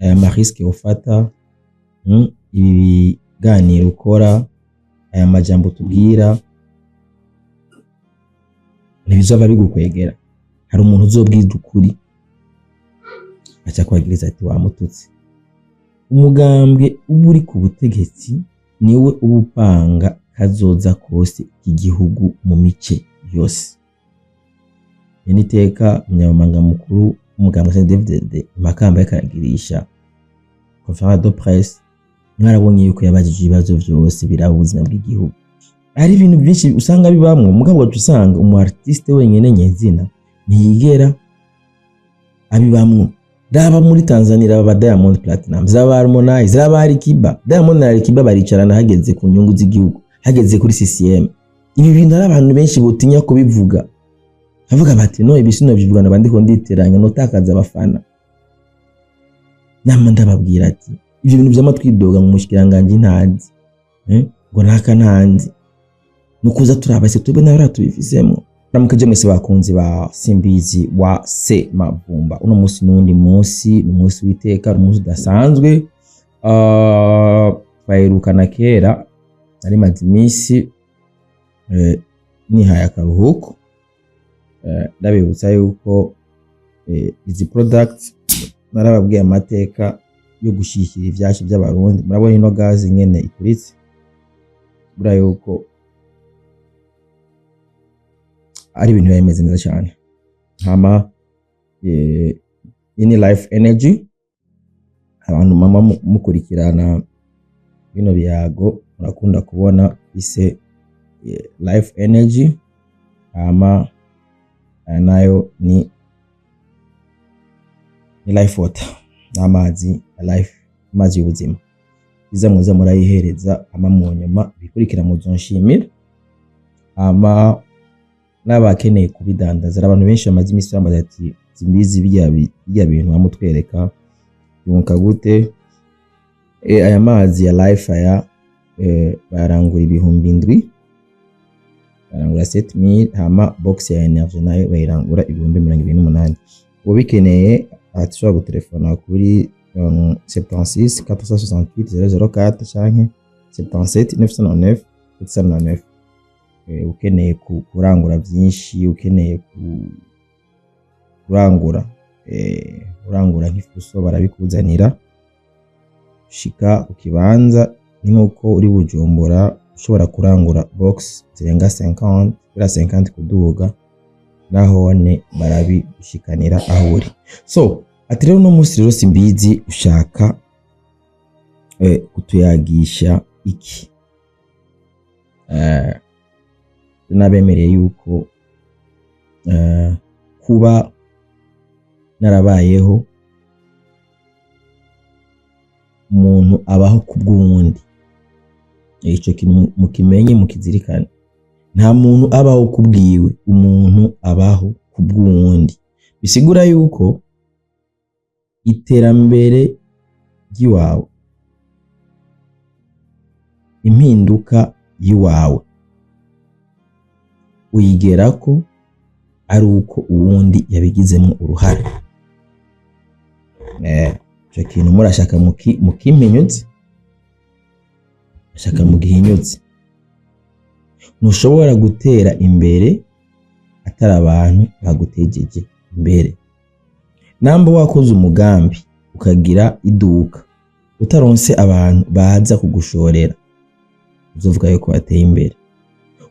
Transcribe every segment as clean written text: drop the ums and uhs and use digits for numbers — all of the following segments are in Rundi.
aya mariske ufata, ibi biganiro ukora, aya majambo tubwira ntibizaba bigukwegera. Hari umuntu uzobwiza ukuri aca kwagiriza ati wamututse. Umugambwe uba uri ku butegetsi niwe uba upanga kazoza kose k'igihugu mu mice yose. Niteka umunyamabanga mukuru w'umugambwe CNDD-FDD Makamba yakaragirisha conférence de presse, mwarabonye yuko yabajije ibibazo vyose biraba ubuzima bw'igihugu. Ari ibintu byinshi usanga bibamwe, mugabo usanga umu artiste wenyene nyezina ntiyigera abibamwe. Raba muri Tanzania aba Diamond Platinum, zaba Harmonize, zaba Alikiba. Diamond na Alikiba baricarana hageze ku nyungu z'igihugu, hageze kuri CCM. Ibi bintu ari abantu benshi botinya kubivuga. Avuga bati no ibisino bivuga nabandi ko nditeranya no takaza abafana. Nama ndababwira ati ibyo bintu by'amatwidoga mu mushikiranganje ntazi. Ngo naka ntanzi. Nukuza turabase tube nawe tubifisemo. Namukaje mwese bakunzi ba Simbizi wa Se Mavumba. Uno munsi n'undi munsi, umunsi witeka, umunsi udasanzwe. Baherukana kera ari maze iminsi nihaye akaruhuko. Ndabibutsa yuko izi products narababwiye amateka yo gushikira ivyashe by'abarundi. Murabona ino gazi nyene ituritse, bura yuko ari ibintu bimeze neza cyane. Hama ini Life Energy, abantu mama mukurikirana bino biyago murakunda kubona ise Life Energy. Hama nayo ni Life Water, amazi life, amazi y'ubuzima. Iza muza murayihereza ama mu nyuma bikurikira muzonshimira. Ama n'abakeneye kubidandaza, abantu benshi bamaze imisi bambaza ati Simbizi bijya bintu bamutwereka yunka gute. Aya mazi ya Life aya barangura 7,000, barangura 7,000. Hama box ya energy nayo bayirangura 28,000. Ubikeneye atashobora gutelefona kuri 76 468 004 canke 77 999 799. Ukeneye kurangura byinshi, ukeneye urangura nk'ifuso barabikuzanira. Shika ukibanza ni nkuko uri Bujumbura ushobora kurangura box zirenga 50 kuduga, nahone barabishikanira aho uri. So ati rero no munsi rero Simbizi ushaka kutuyagisha iki? Nabemereye yuko kuba narabayeho umuntu abaho kubw'uwundi, ico kintu mukimenye mukizirikane. Nta muntu abaho kubwiwe, umuntu abaho kubw'uwundi. Bisigura yuko iterambere ry'iwawe, impinduka yiwawe uyigerako ari uko uwundi yabigizemo uruhare. Ico kintu murashaka mukimpenyutse, ashaka mugihinyutse. Ntushobora gutera imbere atari abantu bagutegeje imbere. Namba wakoze umugambi ukagira iduka utaronse abantu baza kugushorera, uzovuga yuko wateye imbere.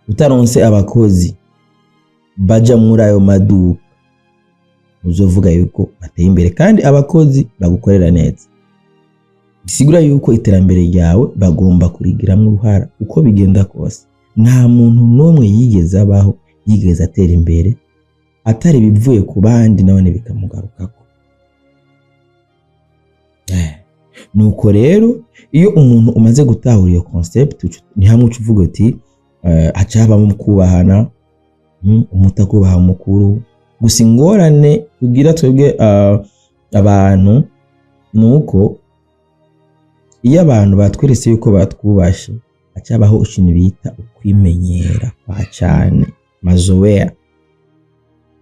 Utaronse abakozi baja muri ayo maduka, uzovuga yuko wateye imbere kandi abakozi bagukorera neza. Bisigura yuko iterambere ryawe bagomba kurigiramwe uruhara uko bigenda kose. Nta muntu n'umwe yigeze abaho yigeze atera imbere atari bivuye ku bandi nabone bikamugarukako. Nuko rero iyo umuntu umaze gutahura iyo concept, ni hamwe uvuga uti acaba mu kubahana, umutakubaha mukuru. Gusa ingorane tugira twebwe abantu nuko iyo abantu batweretse yuko batwubashe, acabaho ikintu bita ukwimenyera kwa cyane, mazoea.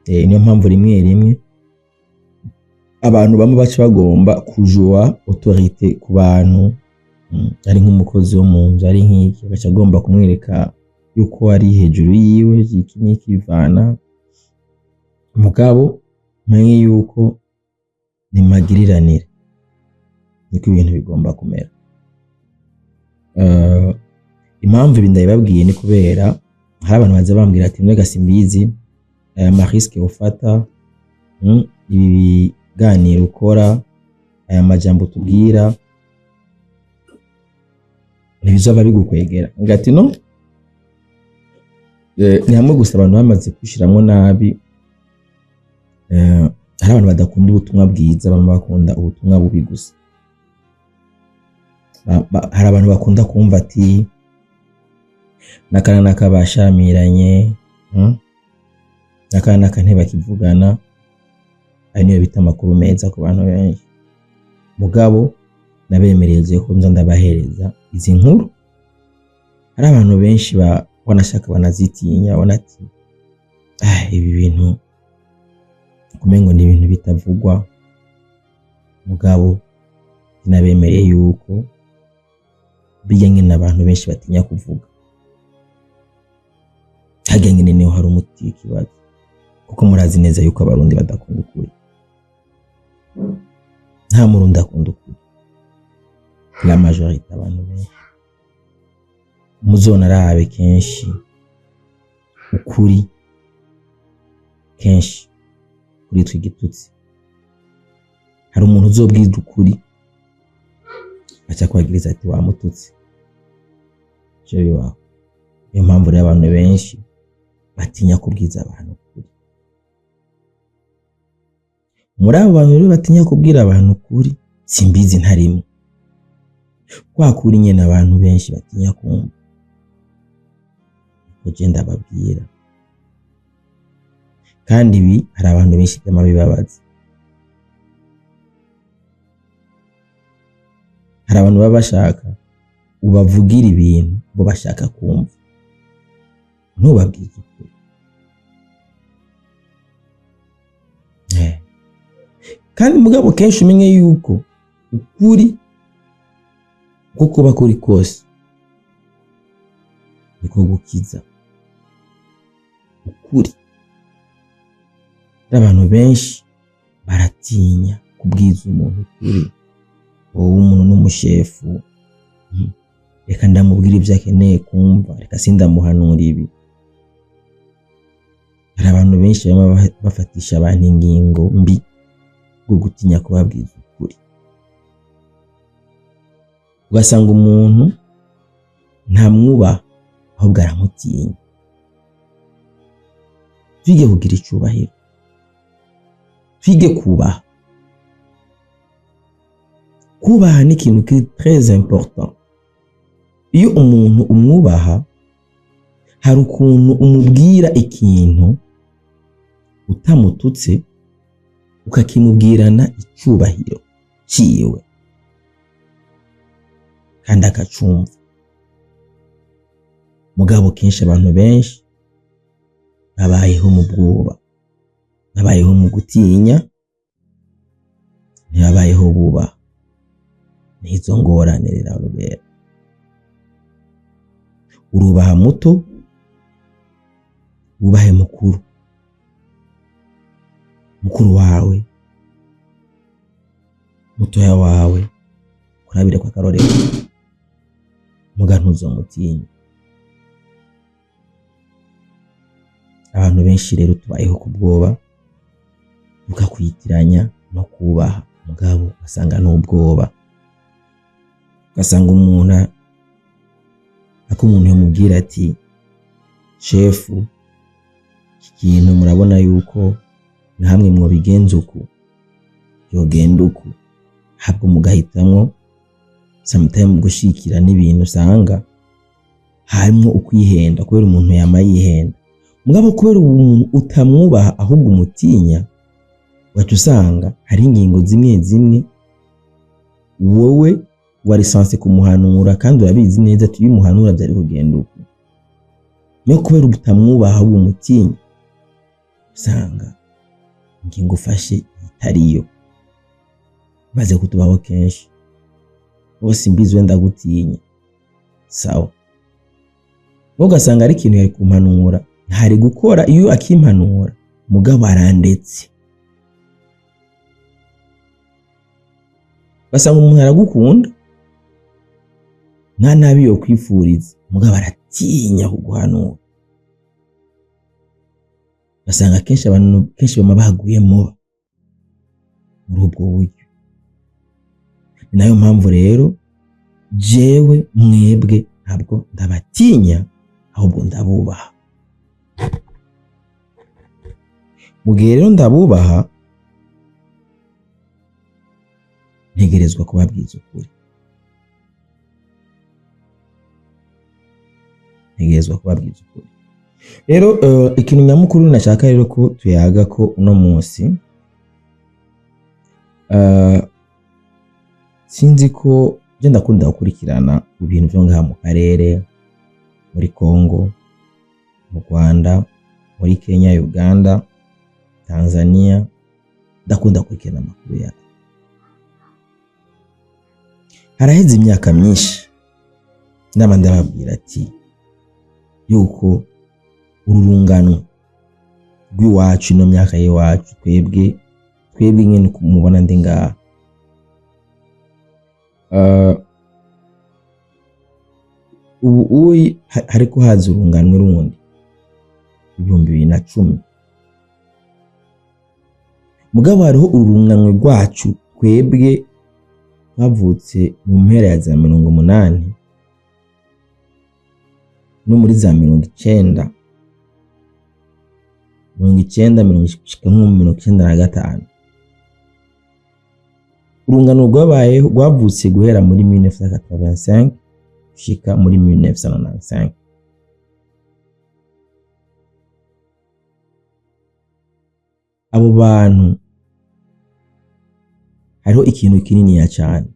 Niyo mpamvu rimwe abantu bamwe baca bagomba kujua autorité ku bantu, ari nk'umukozi wo mu nzu, ari nk'iki agaca agomba kumwereka yuko ari hejuru yiwe, iki n'iki bivana. Mugabo menye yuko ni magiriranire, niko ibintu bigomba kumera. Impamvu ibi ndabibabwiye ni kubera hari abantu baza bambwira ati mwega simbizi aya mariske ufata, ibi biganiro ukora, aya majambo tubwira ntibizaba bigukwegera. Ngati no, ni hamwe gusa abantu bamaze kwishiramwo nabi. Hari abantu badakunda ubutumwa bwiza, bamwe bakunda ubutumwa bubi gusa. Hari abantu bakunda kumva ati nakana nakabashamiranye, nakana naka ntibakivugana, ari niyo bita amakuru meza ku bantu benshi. Mugabo nabemereye ko nza ndabahereza izi nkuru. Hari abantu benshi banashaka banazitinya, bona ati ibi bintu kumengo ni ibintu bitavugwa. Mugabo nabemereye yuko bijyanye n'abantu benshi batinya kuvuga. Hajyanye niho hari umuti w'ikibazo, kuko murazi neza yuko abarundi badakunda ukuri. Nta murundi akunda ukuri, la majorité abantu benshi. Muzona arabe kenshi ukuri, kenshi kuri twigitutsi. Hari umuntu uzobwiza ukuri acha kwagiriza ati wamututsi. Cyo wawe. Iyo mpamvu rero abantu benshi batinya kubwiza abantu ukuri. Muri abo bantu rero batinya kubwira abantu ukuri, simbizi ntarimo. Kwa kuri nyene abantu benshi batinya kumva. Ko ndababwira. Kandi ibi hari abantu benshi by'amabibabaza. Hari abantu baba bashaka ubavugira ibintu bo bashaka kumva, ntubabwize ukuri. Kandi mugabo kenshi umenye yuko ukuri kuko bakuri kose niko gukiza. Ukuri abantu benshi baratinya kubwiza umuntu ukuri. Wowe umuntu n'umushefu, reka ndamubwira ibyo akeneye kumva, reka sindamuhanura ibi. Hari abantu benshi bafatisha abantu ingingo mbi bwo gutinya kubabwiza ukuri. Ugasanga umuntu ntamwubaha ahubwo aramutinya. Twige kugira icyubahiro, twige kubaha. Kubaha ni ikintu kiri très important. Iyo umuntu umwubaha, hari ukuntu umubwira ikintu utamututse, ukakimubwirana icyubahiro ciwe kandi akacumva. Mugabo kenshi abantu benshi babayeho mu bwoba, babayeho mu gutinya, ntibabayeho bubaha. Nizo ngorane rero. Urubaha muto, ubahe mukuru. Mukuru wawe, mutoya wawe, kurabire kwa karorero. Muga ntuzomutinya. Abantu benshi rero tubayeho ku bwoba, bukakwitiranya no kubaha. Mugabo asanga n'ubwoba. Ugasanga umuntu yamubwira ati shefu, ikintu murabona yuko na hamwe mwo bigenza uku, yogenda uku. Habwo mugahitamwo sometimes gushikira n'ibintu usanga harimo ukwihenda, kubera umuntu yamayihenda. Mugabo kubera umuntu utamwubaha ahubwo umutinya, wacu usanga hari ingingo zimwe zimwe wowe wari sanse kumuhanura kandi urabizi neza ati umuhanura byari kugenda uko. No kubera utamwubaha ahubwo umutinya, usanga ingingo ufashe itariyo. baze kutubaho kenshi bose mbizi wenda gutinya sawa ugasanga ari ikintu yari kumpanura hari gukora iyo akimpanura mugabo arandetse basanga umuntu aragukunda nta nabi yo kwifuriza mugabo aratinya kuguhanura basanga kenshi abantu kenshi bama bahaguyemo muri ubwo buryo ni nayo mpamvu rero jewe mwebwe ntabwo ndabatinya ahubwo ndabubaha mu gihe rero ndabubaha ntegerezwa kubabwiza ukuri rero ikintu nyamukuru nashaka rero ko tuyaga ko uno munsi sinzi ko je ndakunda gukurikirana ibintu byo ngaha mu karere muri Kongo mu Rwanda muri Kenya Uganda Tanzania ndakunda gukurikirana amakuru ya haraheze imyaka myinshi ndama ndababwira ati yuko ururungano rw'iwacu no myaka y'iwacu twebwe nyene kumubona ndi ngaha ubu hariko haza urunganwe rundi 2010 mugabo hariho urunganwe rwacu twebwe bavutse mu mpera ya za 80 no muri za 90 95 urungano rwabayeho rwavutse guhera muri 1985 gushika muri 1995 abo bantu hariho ikintu kinini ya cyane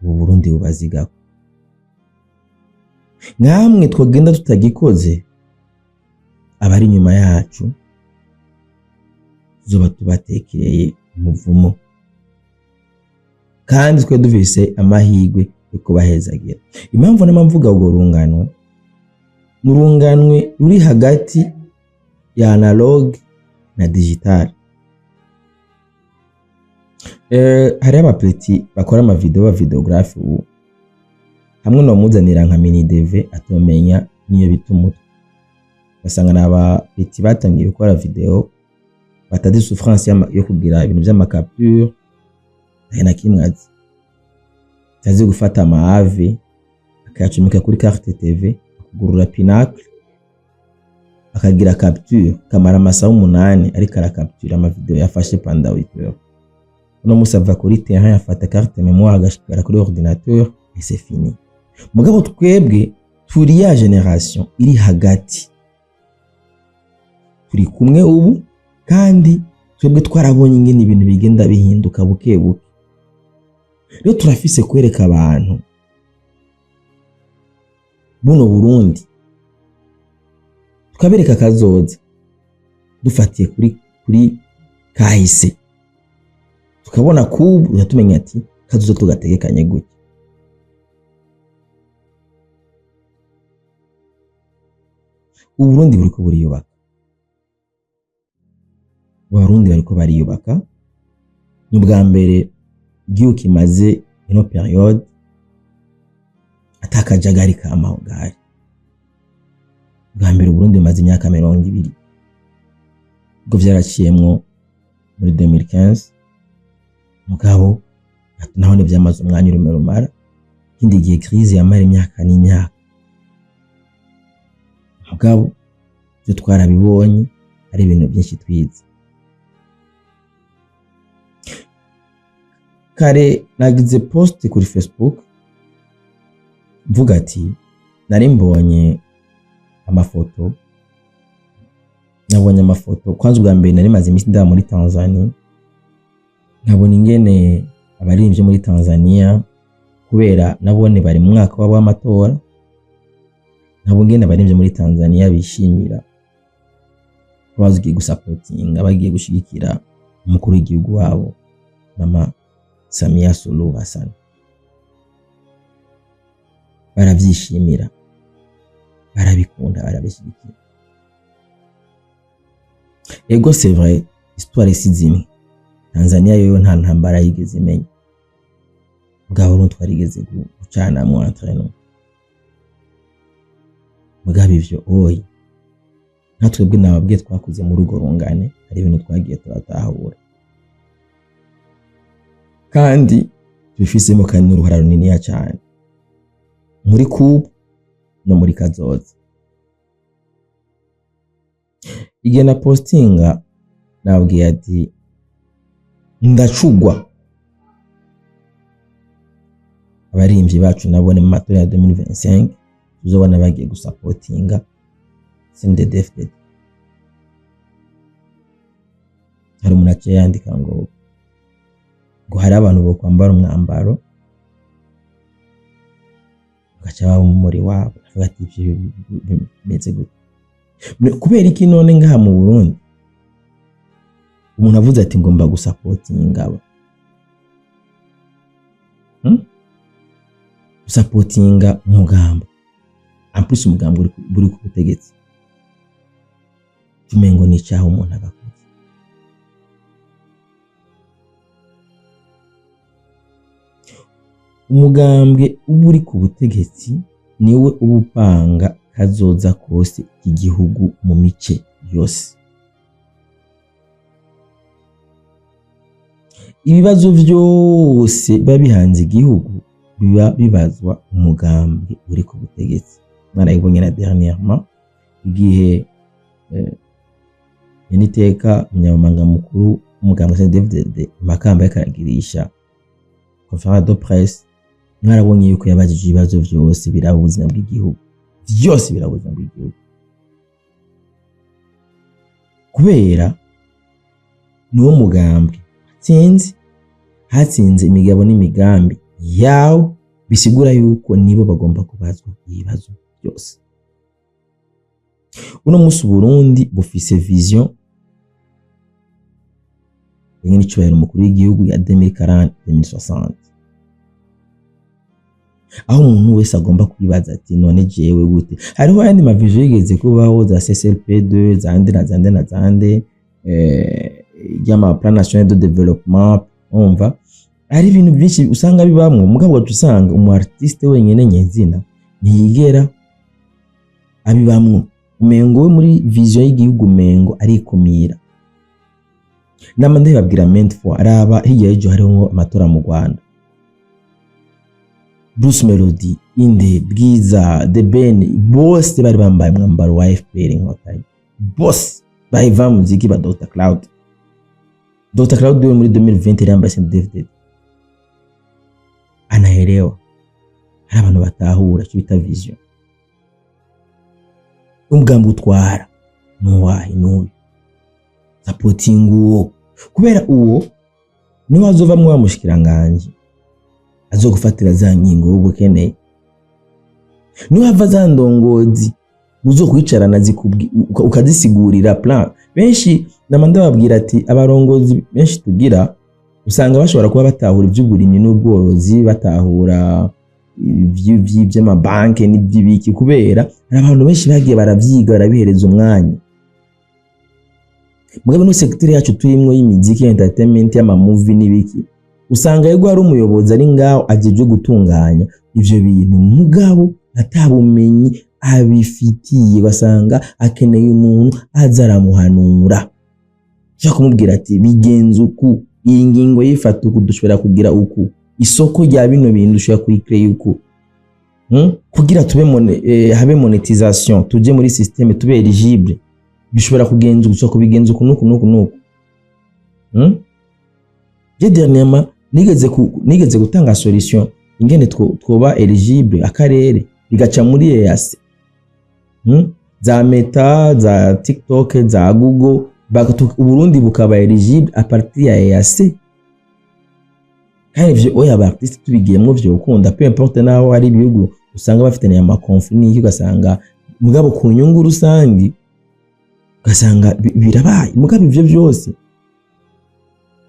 ubu Burundi bubazigako nkamwe twagenda tutagikoze abari nyuma yacu zoba tubatekereye umuvumo kandi twe duvise amahigwe yo kubahezagira impamvu n'amvuga ubwo rungano n'urunganwe ruri hagati ya analog na digital hari abapeti bakora ama video ba videographe ubu hamwe no muzanira nka mini DV atomenya niyo bituma basanga n'abapeti batangiye gukora video batadi souffrance yo kugira ibintu by'ama capture na kimwazi tazi gufata amaave akayacumika kuri carte TV kugurura Pinacle akagira capture kamara amasaha 8 ariko ara capture ama video yafashe panda 8 heures uno musava kuri terrain yafata carte mémoire agashikara kuri ordinateur et c'est fini mugabo twebwe turi ya generation iri hagati turi kumwe ubu kandi twebwe twarabonye ingene ibintu bigenda bihinduka buke buke rero turafise kwereka abantu buno Burundi tukabereka kazoza dufatiye kuri kahise tukabona kubu yatumenya ati kazoza tugategekanye gute Uburundi buriko buriyubaka Abarundi bariko bariyubaka ni bwa mbere igihugu kimaze ino periode atakajagari k'amahogari bwa mbere Burundi bumaze imyaka 20 ubwo vyaraciyemwo muri 2015 mugabo naho ne byamaze umwanya rumara ikindi gihe crise yamara imyaka n'imyaka mugabo byo twarabibonye ari ibintu byinshi twize kare nagize post kuri Facebook mvuga ati nari mbonye amafoto kwanza ubwa mbere nari maze imisi nda muri Tanzania nkabona ingene abaririmbye muri Tanzania kubera nabone bari mu mwaka wabo w'amatora nabo ngene abaririmbye muri Tanzania bishimira bagiye gusupportinga bagiye gushigikira umukuru w'igihugu wabo mama Samia Suluhu Hassan baravyishimira, barabikunda, barabishyigikira. Ego c'est vrai, histoire isizimwe. Tanzania yoyo nta ntambara yigeze imenya, mugabo Burundi twarigeze gucana mu entraînement. Mugabo ivyo oyi natwebwe nababwiye twakuze muri ugo rungane, hari ibintu twagiye turatahura kandi tubifisemo kandi n'uruhara runini cyane muri kubu no muri kazoza. Igihe na postinga nabwiye ati ndacugwa abarimvyi bacu nabone mu matora ya 2025 tuzobona bagiye gusapotinga CNDD-FDD. Hari umuntu aciye yandika ngo hari abantu bo kwambara umwambaro gacha baba muri wabo, avuga ati ivyo bimeze gute kubera iki none ngaha mu Burundi umuntu avuze ati ngomba gusapotinga aba gusapotinga umugambo en plus umugambo buri ku butegetsi tumengo ni cyaho umuntu abakoze. Umugambwe uburi ku butegetsi niwe ubupanga kazoza kose igihugu mu mice yose. Ibibazo byose babihanze igihugu biba bibazwa umugambwe uri ku butegetsi. Barayibonye na dernièrement igihe Niteka umunyamabanga mukuru umugambwe CNDD-FDD Makamba yakaragirisha conférence de presse, mwarabonye yuko yabajije ibibazo byose biraba ubuzima bw'igihugu, byose biraba ubuzima bw'igihugu, kubera niwo mugambwe hatsinze imigabo n'imigambi yawo, bisigura yuko nibo bagomba kubazwa ibibazo byose. Uno musi Burundi bufise vision y'ingene cyubahiro umukuru w'igihugu ya 2040-2060, aho umuntu wese agomba kwibaza ati none jewe gute. Hariho ayandi mavision yigeze kubaho za CCLP2 zande y'ama plan national de développement, umva ari ibintu byinshi usanga bibamwe, mugabo usanga umu artiste wenyene nyezina ntiyigera abibamwe, umengo we muri vision y'igihugu umengo arikumira. Namande babwira Mentfo araba hirya y'ejo hariho amatora mu Rwanda, Bruce Melody, Inde, Bwiza, The Ben, bose bari bambaye umwambaro wa FPR Inkotanyi, bose baiva muziki ba Dr. Cloud we muri 2020 yambaye CNDD-FDD. Anaelewa, hari abantu batahura cyo bita vision. Umugambi utwara nuwahi n'uyu supporting uwo, kubera uwo niwe azovamwe wa mushikiranganje azogufatira za ngingo ubukeneye, niwe hava za ndongozi uzo kwicarana ukazisigurira plan. Benshi namande babwira ati abarongozi benshi tugira usanga bashobora kuba batahura iby'uburimyi n'ubworozi, batahura iby'amabanki n'iby'ibiki, kubera hari abantu benshi bagiye baravyiga barabihereza umwanya. Mugabo no sector yacu turimwo y'imiziki, entertainment, y'ama movie n'ibiki, usanga yego ari umuyobozi ari ngaho ajeje gutunganya ivyo bintu, mugabo atabumenyi abifitiye, basanga akeneye umuntu azaramuhanura cyo kumubwira ati bigenze uku, iyi ngingo yifata uku, dushobora kugira uku, isoko rya bino bintu dushobora kuyicreate uku, kugira tube habe monetisation, tuje muri systeme tube eligible, bishobora kugenza uko kubigenza uku nuku. Je dernièrement nigeze gutanga solution ingene twoba eligible akarere bigaca muri EAC, za Meta, za TikTok, za Google, Burundi bukaba eligible a partir ya EAC. Kandi ivyo oya ba artiste tubigiyemwo vyo ukunda, peu importe naho ari ibihugu usanga bafitanye ama conflit, ugasanga mugabo ku nyungu rusangi ugasanga birabaye. Mugabo ivyo byose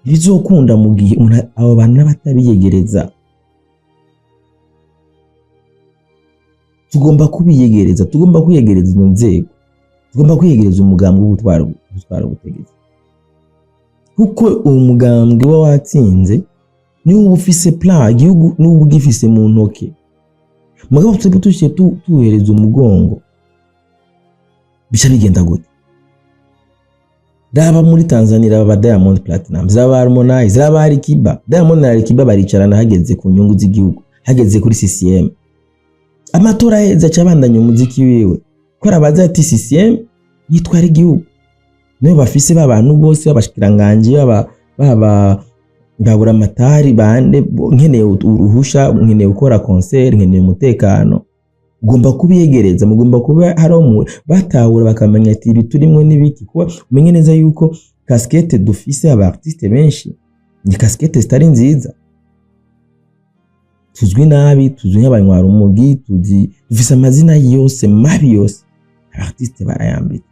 bizokunda mu gihe abo bantu n'abatabiyegereza. Tugomba kubiyegereza, tugomba kwiyegereza izo nzego, tugomba kwiyegereza umugambi w'ubutwara ubutegetsi, kuko uwo mugambi wa watsinze niwo uba ufise plan, igihugu niwo uba ugifise mu ntoke. Mugabo twebwe tuciye tuhereza umugongo, bica bigenda gute? Raba muri Tanzania, raba Diamond Platnumz, raba Harmonize, raba Alikiba. Diamond na Alikiba baricarana hageze ku nyungu z'igihugu, hageze kuri CCM. Amatora aheza cabandanya umuziki wiwe, ko arabaza ati CCM yitwara igihugu. Niyo bafise babantu bose babashikiranganje, baba ndabura amatari bande, nkeneye uruhusha, nkeneye gukora concert, nkeneye umutekano. Ugomba kubiyegereza, mugomba kuba haro batahura bakamenya ati ibi turimwe n'ibiki, kuba umenye neza yuko casquette dufise aba artiste benshi ni casquette zitari nziza, tuzwi nabi, tuzwi nk'abanywa umugi, dufise amazina yose mabi yose. Aba artiste barayambitse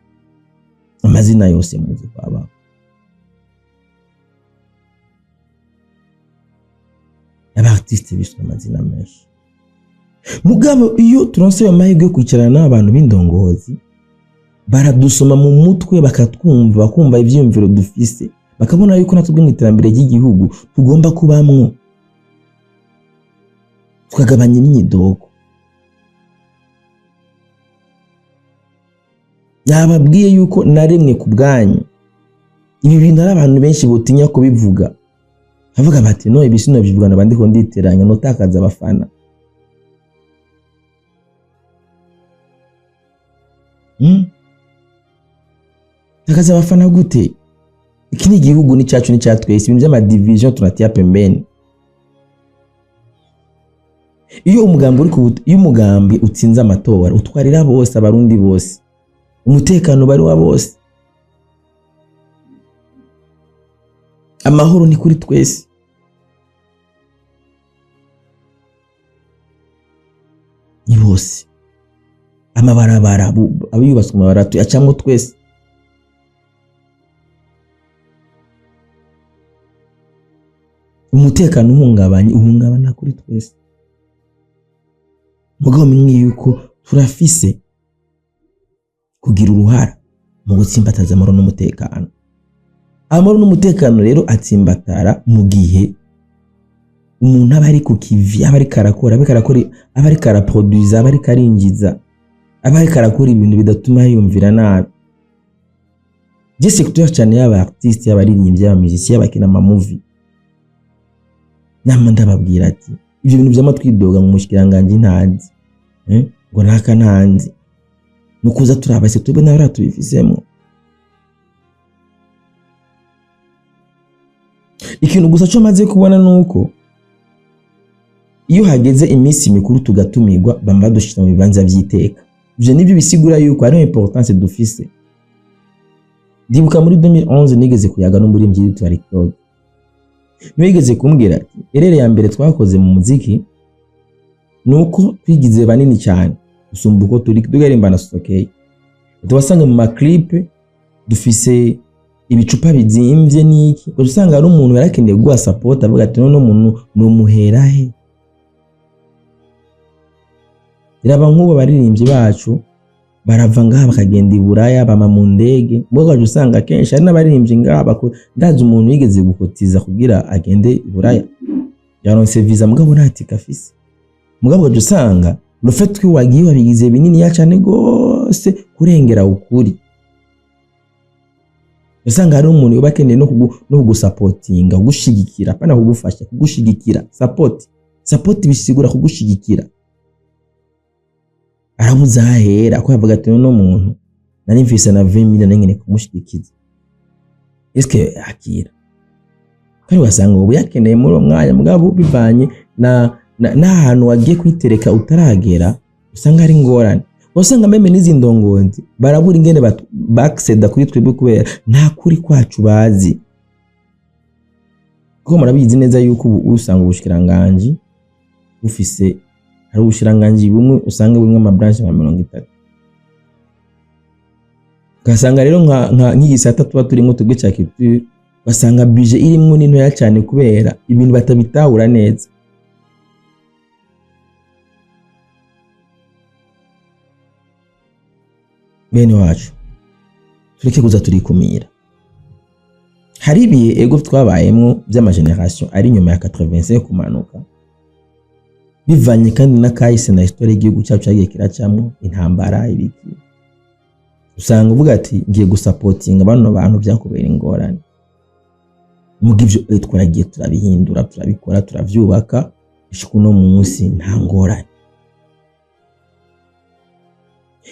amazina yose muzi kwaba. Aba artiste bishwe amazina menshi. Mugabo iyo turonse ayo mahirwe yo kwicarana n'abantu b'indongozi, baradusoma mu mutwe, bakatwumva, bakumva ivyiyumviro dufise, bakabona yuko natwe mu iterambere ry'igihugu tugomba kubamwo, tukagabanya imyidogo. Nababwiye yuko naremwe ku bwanyu ibi bintu ari abantu benshi botinya kubivuga, bavuga bati no ibisino bivuga nabandi ko nditeranya no takaza abafana. Takaza abafana gute? Iki ni igihugu ni cyacu, ni cyatwese, ibintu by'ama division tunatiya pembeni. Iyo umugambi utsinze amatora utwarira bose, abarundi bose, umutekano bari wa bose, amahoro ni kuri twese. Ni bose amabarabara abiyubaswe amabaratu acamwe twese. Umutekano uhungabana kuri twese. Mugabo mwe yuko turafise kugira uruhara mu gutsimbataza amahoro n'umutekano. Amahoro n'umutekano rero atsimbatara mu gihe umuntu aba ari ku kivi, aba ari karakora, aba ari karaproduce, aba ari karinjiza, aba ari karakora ibintu bidatuma yumvira nabi. Je secteur cyane y'aba artiste, y'abaririmbyi, y'abamuziki, y'abakina ama movie. Nama ndababwira ati ibyo bintu by'amatwidoga mu mushikiranganje ntazi, ngo naka ntanzi, nukuza turabase tube nawe ratubifisemo. Ikintu gusa cyo maze kubona nuko iyo hageze iminsi mikuru tugatumirwa, bamba dushira mu bibanza by'iteka. Ivyo nibyo bisigura yuko ari importance dufise. Ndibuka muri 2011 nigeze kuyaga no muri mbyiri twaritoga, nigeze kumbwira ati erere ya mbere twakoze mu muziki nuko twigize banini cyane usumba uko turi tugarimbana sokeye. Tubasanga mu maclip dufise ibicupa bizimvye niki, usanga ari umuntu yarakeneye guha support, avuga ati no muntu no muhera he. Iraba nk'ubo baririmbyi bacu barava ngaha bakagenda iburaya, bama mu ndege. Mboga usanga kenshi ari n'abaririmbyi ngaha ndazi umuntu yigeze gukotiza kugira agende iburaya, yaronse visa mugabo ntati kafise. Mugabo usanga rufetwe wagiye wabigize binini ya cyane gose kurengera ukuri. Usanga ari umuntu ubakeneye no kugusupportinga, kugushigikira, pana kugufasha, kugushigikira. Support bisigura kugushigikira. Aramuzahera ko yavuga ati no muntu nari mfise na 20 million nyine kumushigikiza. Eske akira kandi wasanga ubu yakeneye muri umwanya mugabo bivanye na hantu wagiye kwitereka utaragera, usanga ari ngorane. Usanga meme nizi ndongonzi barabura ingene backseda kuri twebwe kubera nta kuri kwacu bazi. Ko murabizi neza yuko ubu usanga ubushikiranganje ufise hari ubushiranganje bumwe usanga bumwe ama branch nka 30. Gasanga rero nk'igisata tuba turimo tugwe cya culture basanga budget irimwo ni ntoya cyane kubera ibintu batabitahura neza. Bene wacu tureke kuza turikumira. Hari ibihe ego twabayemwo by'amageneration ari nyuma ya 85 kumanuka, bivanye kandi na kahise na histoire y'igihugu cyacu cyagiye kiracamwo intambara ibiki. Usanga uvuga ati ngiye gusupportinga bano bantu byakubera ingorane, muga ivyo twaragiye turabihindura, turabikora, turavyubaka, ishiko no munsi nta ngorane.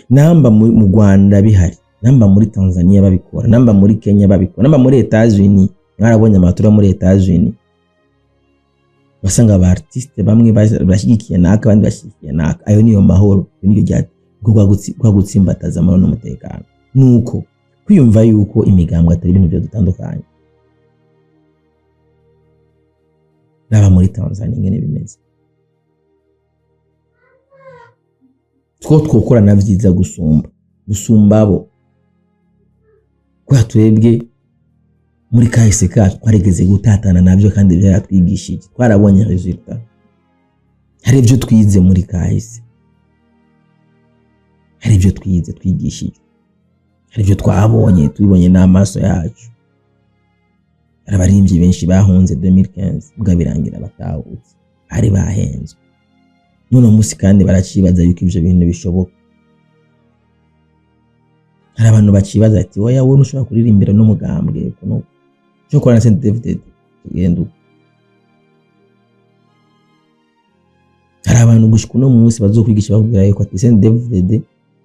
Namba mu Rwanda bihari, namba muri Tanzania babikora, namba muri Kenya babikora, namba muri Etats-Unis, mwarabonye amatora muri Etats-Unis, basanga aba artiste bamwe bashigikiye naka abandi bashigikiye naka. Ayo niyo mahoro, niyo ryati kwa gutsimbataza amahoro n'umutekano. Nuko kwiyumva yuko imigambwe atari ibintu byo dutandukanye. Naba muri Tanzania ngene bimeze, twokora navyiza gusumba abo. Kwa twebwe muri kahise kacu twaregeze gutatana navyo kandi byaratwigishije, twarabonye resultat. Hari ibyo twize muri kahise, hari ibyo twize twigishije, hari ibyo twabonye tubibonye n'amaso yacu. Arabarimvye benshi bahunze 2015 bwa birangira batahutse, ari bahenzwe. None umunsi kandi baracibaza yuko ivyo bintu bishoboka. Hari abantu bacibaza ati oya wowe nushobora kuririmbira n'umugambwe kuno cyo kora na Saint David gendo. Hari abantu gushika no munsi bazokwigisha bakubwira yuko ati Saint David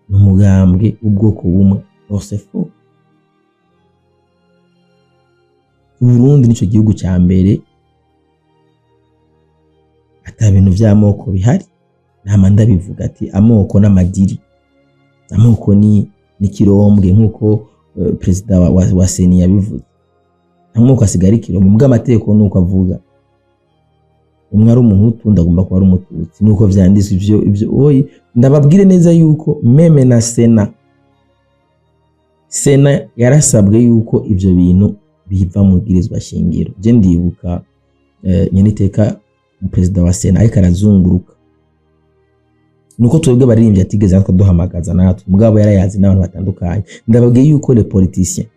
n'umugambwe ubwoko bumwe. Osefo Burundi nico gihugu cya mbere ata bintu by'amoko bihari. Nama ndabivuga ati amoko n'amadiri, amoko ni kirombwe nkuko president wa Seni yabivuze. Amoko asigara ikirombwe mbwa amategeko nuko avuga umwe ari umuhutu ndagomba kuba ari umututsi, nuko vyanditse ivyo oyi. Ndababwire neza yuko meme na Sena yarasabwe yuko ivyo bintu biva mu bwirizwa shingiro. Je ndibuka nyeniteka president wa Sena ariko arazunguruka, nuko twebwe baririmbye atigeze natwe duhamagaza natwe mugabo yarayazi n'abantu batandukanye. Ndababwiye yuko les politiciens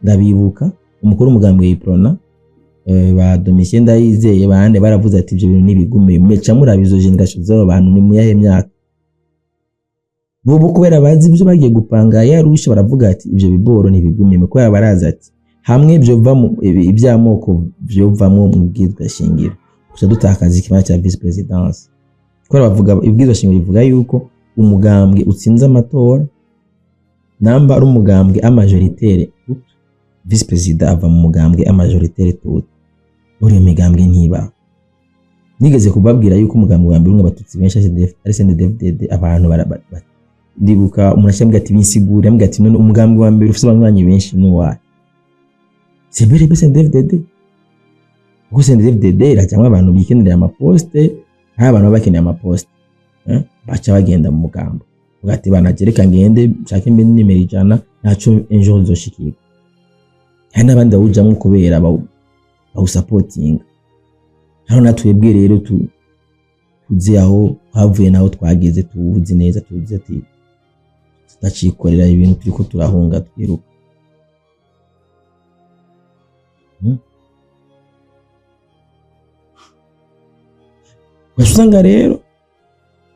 ndabibuka umukuru umugambi w'iprona ba Domitien Ndayizeye bande baravuze ati ivyo bintu nibigume meca murabizo generation z'abo bantu ni muyahe myaka bo kubera bazi ivyo bagiye gupanga yarusha baravuga ati ivyo biboro nibigume kubera baraza ati hamwe ibyo va mu ibyamoko byo vamwe mu bwizwa shingiro gusa dutakaza ikibanza cya vice presidence. Kubera bavuga ibwizwa shingiro bivuga yuko umugambwe utsinze amatora namba ari umugambwe amajoritaire vice president ava mu mugambwe amajoritaire tout. Uri migambwe ntiba nigeze kubabwira yuko umugambwe wa mbere umwe abatutsi benshi ari CNDD-FDD abantu ndibuka umunashambwe ati binsigura ambwe ati none umugambwe wa mbere ufite abanywanyi benshi n'uwa sebere CNDD-FDD kuko CNDD-FDD irajyamwe abantu bikenera amaposte abantu bakeneye amaposte bacha bagenda mu mugambo ugati banagereka ngende nshake mbe nimero 100 naco enjo zoshikira hana bandi bawujamwe kubera bawu supporting. Hano natwebwe rero tuzi aho havuye naho twageze tuzi neza tuzi ati tutacikorera ibintu turiko turahunga twiruka. Basanga rero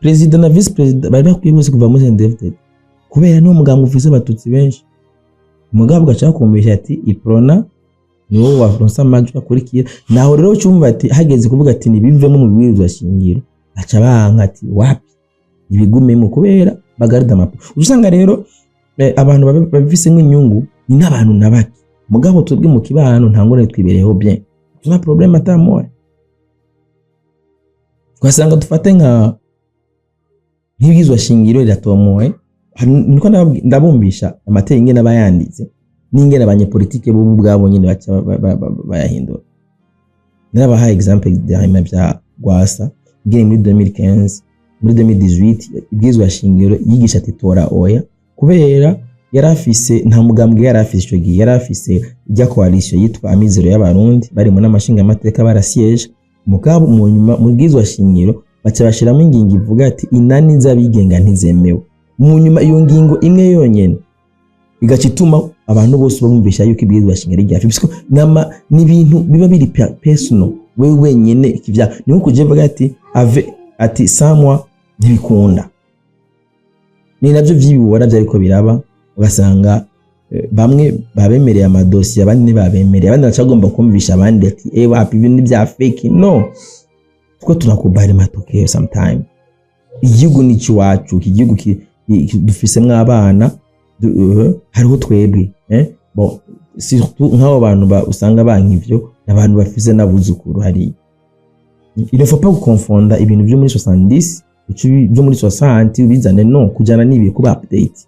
president na vice president bari bakwiye bose kuva muri CNDD-FDD kubera no muganga ufise abatutsi benshi. Umugabo gacha kumbesha ati iprona niwo wa Francois Majwa kurikiye naho rero cyumva ati hageze kuvuga ati nibivemo mu bwirizwa shingiro aca banka ati wapi ibigumemo kubera bagarida mapo. Usanga rero abantu babifise nk'inyungu ni n'abantu nabaki mugabo twebwe mu kibano ntangore twibereho bien tuna problem atamoye. Kwasanga dufate nka nk'ibwirizwa shingiro riratomoye niko ndabumbisha amateka ingene abayanditse n'ingene abanyepolitike bo ubwabo nyine baca bayahindura. Narabaha example d'ahima bya Gwasa ngene muri 2015 muri 2018 ibwirizwa shingiro yigisha ati tora oya kubera yarafise nta mugambwe yarafise ico gihe yarafise ijya coalition yitwa Amizero y'abarundi bari mu namashinga amateka barasiyeje mugabo mu nyuma mu bwizwa shingiro baca bashiramo ingingo ivuga ati inani z'abigenga ntizemewe mu nyuma iyo ngingo imwe yonyene igacituma abantu bose bumvisha yuko ibwizwa shingiro ryafise n'ibintu biba biri personal wewe wenyene ikivya niho kuje vuga ati samwa ntibikunda ni navyo vyibibora vyariko biraba ugasanga bamwe babemereye amadosiye abandi ntibabemereye abandi bacagomba kumvisha abandi ati wapi ibintu bya fake no kuko tunakubara matokeo sometime igihugu ni ciwacu igihugu dufisemwe abana hariho twebwe bon surtout nk'abo bantu usanga bankivyo n'abantu bafise nabuzukuru hari il ne faut pas confondre ibintu byo muri 70 byo muri 60 bizane no kujana nibi kuba update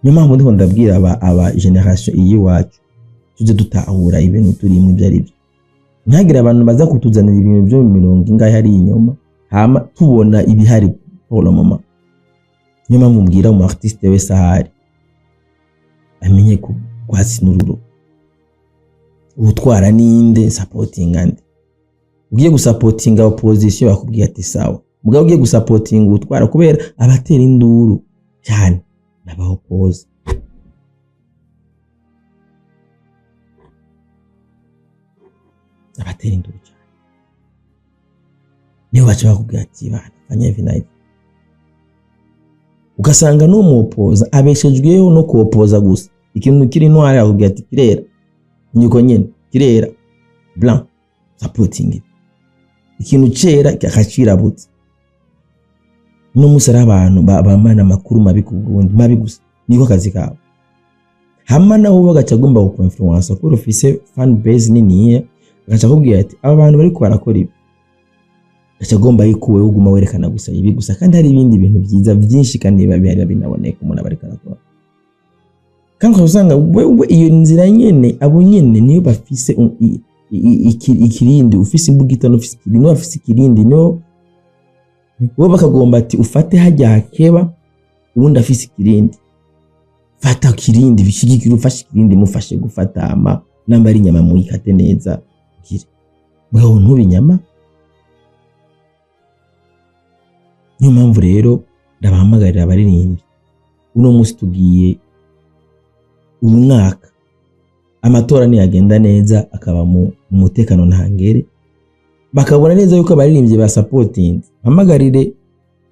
nyuma mu ndi ndabwira aba generation iyi wacu tuje dutahura ibintu turimo ibyo ari byo ntagira abantu baza kutuzanira ibintu byo 70 hari inyuma hama tubona ibihari pour le moment nyuma mumbwira mu artiste wese ahari amenye ku gwatsi n'ururo utwara ninde supporting ande ugiye gusupportinga opposition bakubwiye ati sawa mugabo ugiye gusupportinga utwara kubera abatera induru cyane n'abahopoza abatera induru cyane niyo baca bakubwiye ati bana fanya ugasanga no mupoza abeshejweho no kuopoza gusa ikintu kiri ntwara akubwiye ati kirera nyiko nyene kirera blanc supporting ikintu cera kakacirabutse no musara abantu bamana amakuru mabi kugundi mabi gusa niko kazi kawe hama naho bagacagomba ku influence ko ufise fan base nini agacakubwiye ati aba bantu bari barakora ibi agacagomba yikuwe uguma werekana gusa ibi gusa kandi hari ibindi bintu byiza byinshi kandi babihari binaboneka umuntu abarikana ko kandi usanga wewe iyo nzira nyene abo nyene niyo bafise ikirindi ufise imbugita no ufise ikirindi no afise ikirindi no wo bakagomba ati ufate hajya hakeba ubundi afise ikirindi fata kirindi bishigikira ufashe ikirindi mufashe gufata ama namba ari nyama muyikate neza kire bwo ntubinyama niyo mpamvu rero ndabahamagarira abaririmbi uno musi tugiye umwaka amatora ni yagenda neza akaba mu mutekano ntangere bakabona neza yuko abaririmbye ba supporting hamagarire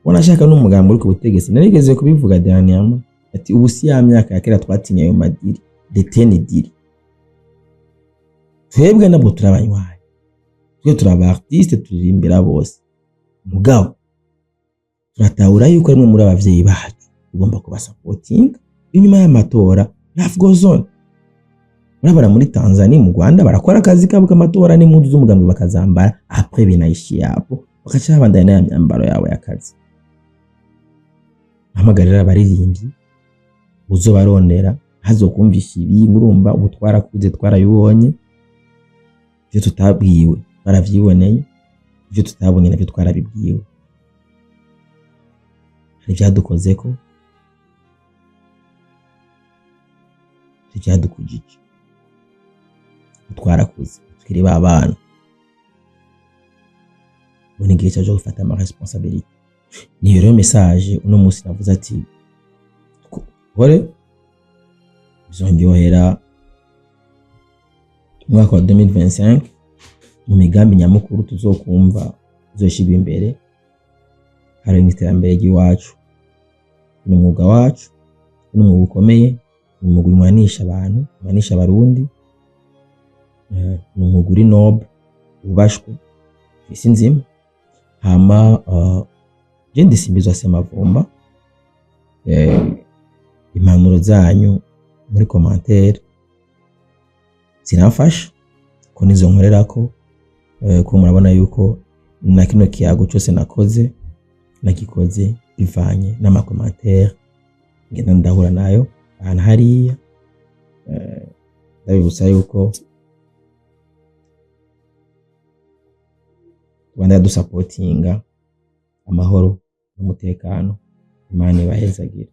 wanashaka n'umugambo uri ku butegetsi narigeze kubivuga Daniama ati ubu si ya myaka yakera twatinya ayo madiri de 10 diri twebwe nabwo turabanywaye twe turaba artiste turirimbira bose mugabo turatahura yuko rimwe muri abavyeyi bacu ugomba kuba supporting inyuma y'amatora life goes on urabara muri Tanzania mu Rwanda barakora akazi kabo k'amatora n'impuzu z'umugambi bakazambara après binayishiye hapo bakaca bandana n'imyambaro yawe y'akazi hamagarira abaririmbyi uzo barondera hazokumvisha ibi ngurumba ubutwara kuze twarayubonye byo tutabwiwe baravyiboneye byo tutabonye nabyo twarabibwiwe hari byadukozeko byadukujije twarakuze tukiri babana bone gihe cyo gufata ama responsabilité ni rero message uno musi navuze ati hore bizongyohera mwaka wa 2025 mu migambi nyamukuru tuzokumva tuzoshigwa imbere hari iterambere ry'iwacu n'umwuga wacu n'umwuga ukomeye umwuga umanisha abantu umanisha abarundi n'umwuga uri noble ubashwe isi nzima hama je ndisimbizwa Semavumba impanuro zanyu muri commentaire zinafasha ko nizo nkorerako ko murabona yuko na kino kiyago cyose nakoze nagikoze bivanye n'amakommentaire ngenda ndahura nayo ahantu hariya ndabibutsa yuko Rwanda dusapotinga amahoro n'umutekano Imana ibahezagira.